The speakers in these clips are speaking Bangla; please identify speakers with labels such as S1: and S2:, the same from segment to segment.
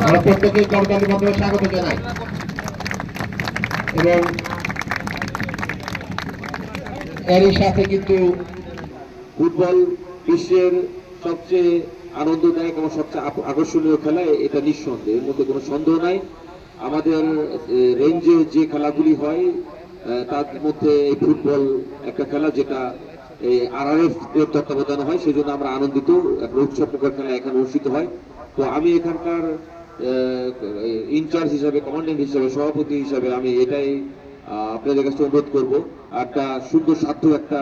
S1: আমরা প্রত্যেকেই করতালির মাধ্যমে স্বাগত জানাই এবং এরই সাথে কিন্তু ফুটবল বিশ্বের সবচেয়ে আনন্দদায়ক এবং সবচেয়ে আকর্ষণীয় খেলা, এটা নিঃসন্দেহ, এর মধ্যে কোনো সন্দেহ নাই। আমাদের রেঞ্জে যে খেলাগুলি হয় তার মধ্যে এই ফুটবল একটা খেলা, যেটা এই আরআরএফ এর তত্ত্বাবধানে হয়, সেই জন্য আমরা আনন্দিত। একটা উৎসব প্রকার খেলা এখানে অনুষ্ঠিত হয়। তো আমি এখানকার ইনচার্জ হিসাবে, কমান্ডেন্ট হিসাবে, সভাপতি হিসাবে আমি এটাই আপনাদের কাছে অনুরোধ করব, একটা সুন্দর সার্থক একটা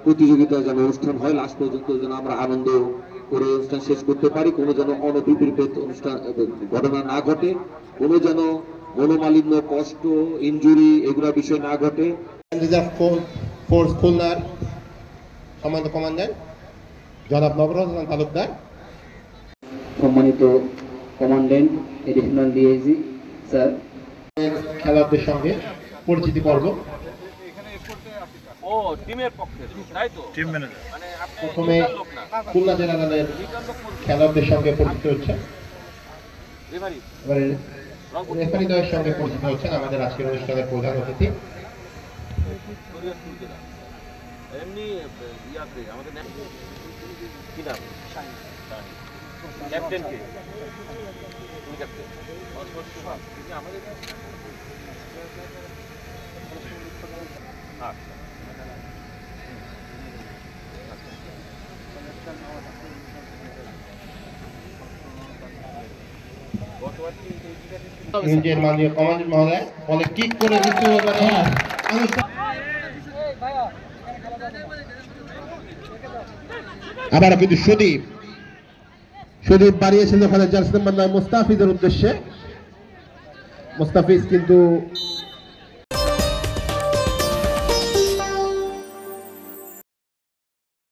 S1: প্রতিযোগিতা যেন অনুষ্ঠান হয়, লাস্ট পর্যন্ত যেন আমরা আনন্দ করে অনুষ্ঠান শেষ করতে পারি, কোনো যেন অনভিপ্রেত অনুষ্ঠান ঘটনা না ঘটে, কোনো যেন মনোমালিন্য, কষ্ট, ইনজুরি এগুলোর বিষয় না ঘটে।
S2: ফোর্স খুলনার সম্মানিত কমান্ড্যান্ট জনাব নবরত হাসান তালুকদার,
S3: সম্মানিত কমান্ড্যান্ট এডিশনাল ডিআইজি স্যার,
S2: খেলোয়াড়দের সঙ্গে পরিচিতি পর্ব। প্রথমে খুলনা জেলা দলের খেলোয়াড়দের সঙ্গে পরিচিত হচ্ছে, এবারে রেফারি দলের সঙ্গে পরিচিত হচ্ছেন আমাদের আজকের অনুষ্ঠানের প্রধান অতিথি। ইন্ডিয়ার মাননীয় কমান্ডার মহোদয় বলে কিক করে দিতে হবে। আবার কিন্তু সুদীপ বাড়িয়েছেন ওখানে জার্সি নাম্বার 9 মুস্তাফিজের উদ্দেশ্যে। মুস্তাফিজ কিন্তু